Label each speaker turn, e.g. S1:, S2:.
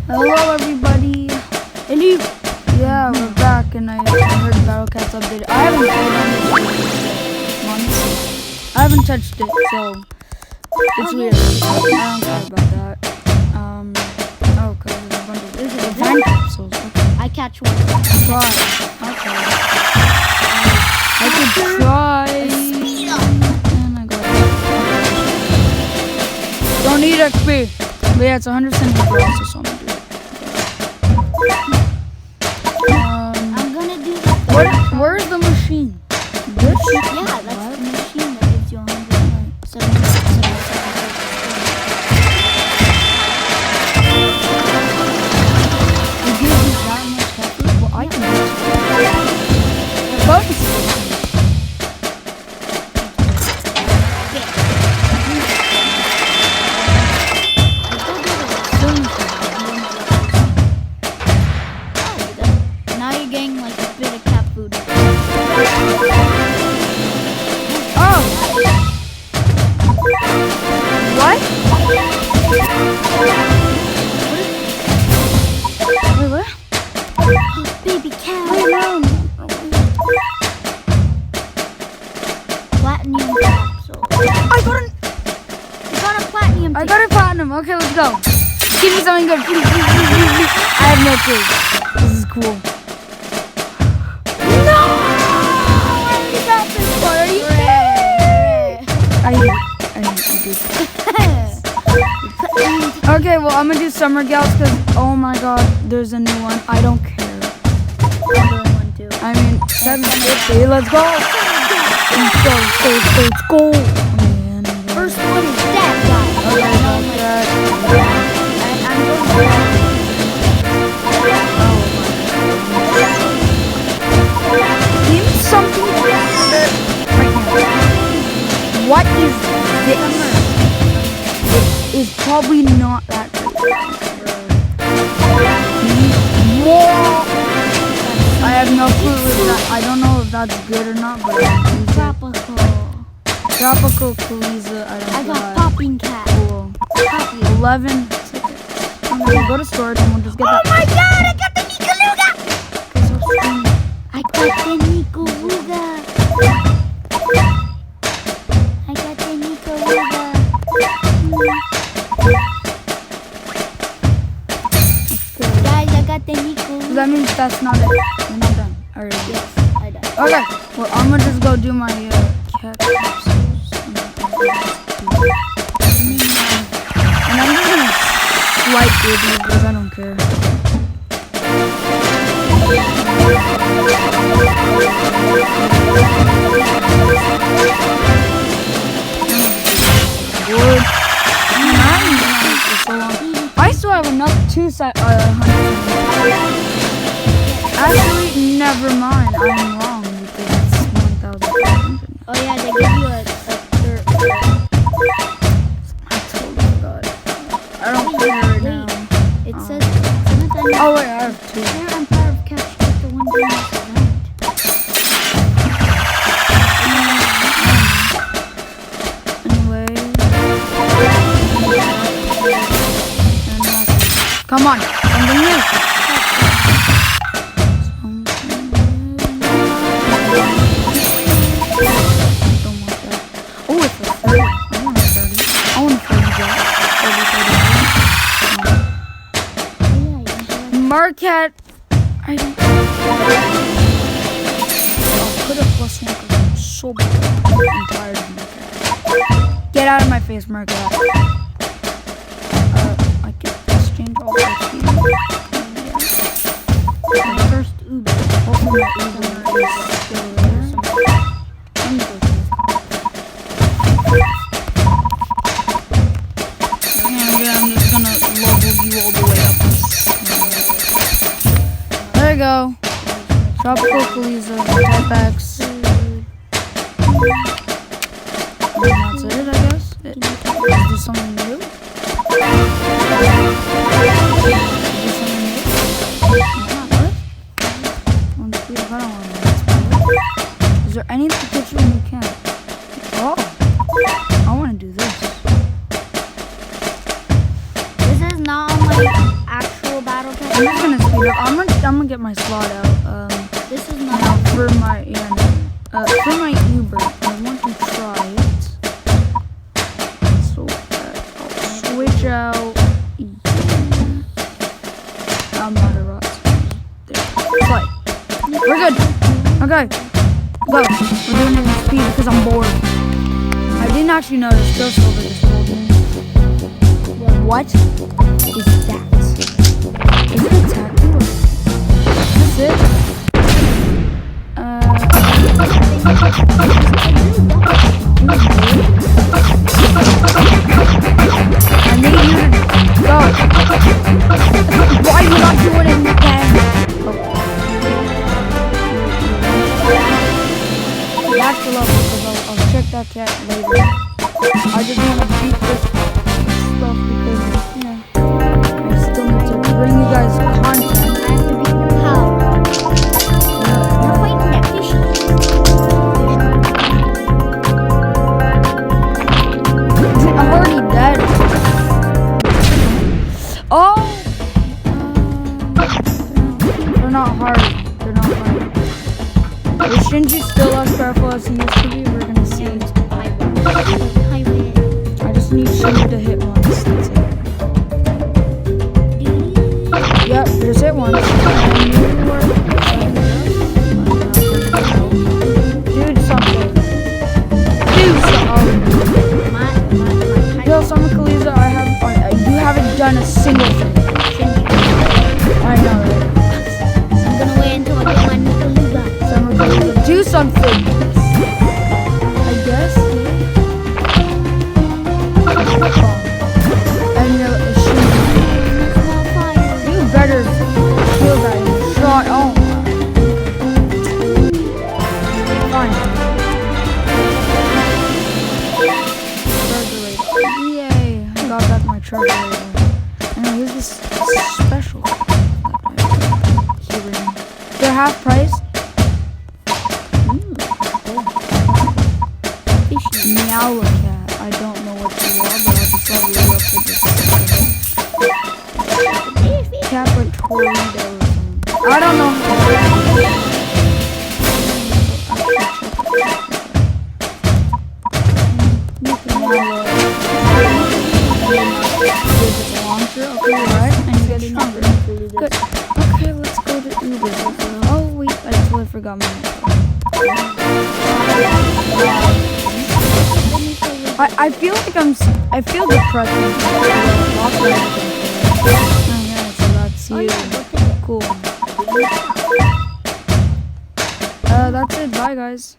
S1: Hello everybody.
S2: Hello.
S1: Yeah, we're back and I heard Battle Cats updated. I haven't played on this for months. I haven't touched it, so it's weird. I don't care about that. Oh, because there's a bunch of event capsules. Okay.
S2: I catch one.
S1: Try. Okay. I could try. And I got it. Don't need XP. But yeah, it's 100% also, so I'm gonna do it.
S2: I'm gonna do the
S1: Where's the machine? This?
S2: Yeah, that's the machine that gives you 100.
S1: It gives you that much effort? Well, I can do it. Bonus station.
S2: Now you're getting like a bit of cat food.
S1: Oh! What? Wait, what?
S2: Baby cat.
S1: Wait, no.
S2: Platinum capsule.
S1: I got an...
S2: You got a platinum.
S1: I got a platinum. Okay, let's go. Give me something good. Please, please, please, please, please. I have no clue. This is cool. No! I already got this one. Are you kidding? I do. Okay, well, I'm gonna do Summer Gals because, oh my god, there's a new one. I don't care. I mean, 750. Let's go. Let's go.
S2: First one is that guy.
S1: Okay,
S2: I'm going
S1: Give me something right now. What is this? It is probably not that good. More. I have no clue if that. I don't know if that's good or not, but Tropical Kaliza. I don't know.
S2: I got popping cat.
S1: Cool. 11 tickets. I'm gonna go to storage and we'll just get that.
S2: Oh my god, I got the Nikaluga! I got the Nikaluga. I got the Nikaluga. Guys, I got the Nikaluga.
S1: That means that's not it. You're not done. Alright.
S2: Yes, I done.
S1: Okay. Well, I'm gonna just go do my cat capsules. And I'm just gonna swipe through these because I don't care. Wood. I still have enough to set 100. Actually, never mind. I'm wrong because it's 1,500.
S2: Oh yeah, they give you a third.
S1: I totally forgot. I don't care right now.
S2: It says 7,000.
S1: Oh wait, I have 2.
S2: Here I'm part of catch the one doing this event.
S1: Anyway. Come on, something new. Don't want that. Oh, it's a 30. I want a 30. I want a 30 Marquette. I don't. I'll put a +1 because I'm so bad. I'm tired of Marquette. Get out of my face, Marquette. I can exchange all my speed.
S2: My first Uber.
S1: Hopefully my Uber is still there. Let me go see. I'm just gonna level you all the way up. There you go. Tropical Kaliza, Type X. And that's it, I guess. Let's do something new. Is there any particular you can? Oh, I want to do this.
S2: This is not on my actual
S1: I'm just gonna speed up. I'm gonna get my slot out.
S2: This is
S1: Now
S2: not.
S1: for my for my Uber, I want to try it. So I'll switch out. I'm not a rock. There. Play. We're good. Okay. Go. We're doing it in speed because I'm bored. I didn't actually notice Joe Silver just told me. What is that? Is it a tattoo? Is this it? I need you to go. Why are you not doing it again? Back to level because I'll check that cat later. I just want to beat this stuff because, you know, I still need to bring you guys content.
S2: I have to beat the power. You're fighting that fish.
S1: I'm already dead. Oh! They're not hard. They're not hard. Is Shinji still as powerful as he used to be? We're gonna see. I just need Shinji to hit once. That's it. Yep, just hit once. Do something. Do something. Yo, Summer Kaliza, you haven't done a single thing. I know, right?
S2: I'm gonna wait until I get my Nikaluga.
S1: Summer Kaliza, do something. I guess. And you better kill that shot. Oh. Fine. Charger radar. Yay! I got back my charger radar. And I use this special. Hearing. They're half price. Meow cat. I don't know what you are, but I'll just love you up for this. Cat or tornado. I don't know. Launcher. Okay, right. And get stronger. Good. Okay, let's go to Uber. Oh wait, I totally forgot my I feel like I feel depressed. Oh yeah, so that's you. Cool. That's it. Bye guys.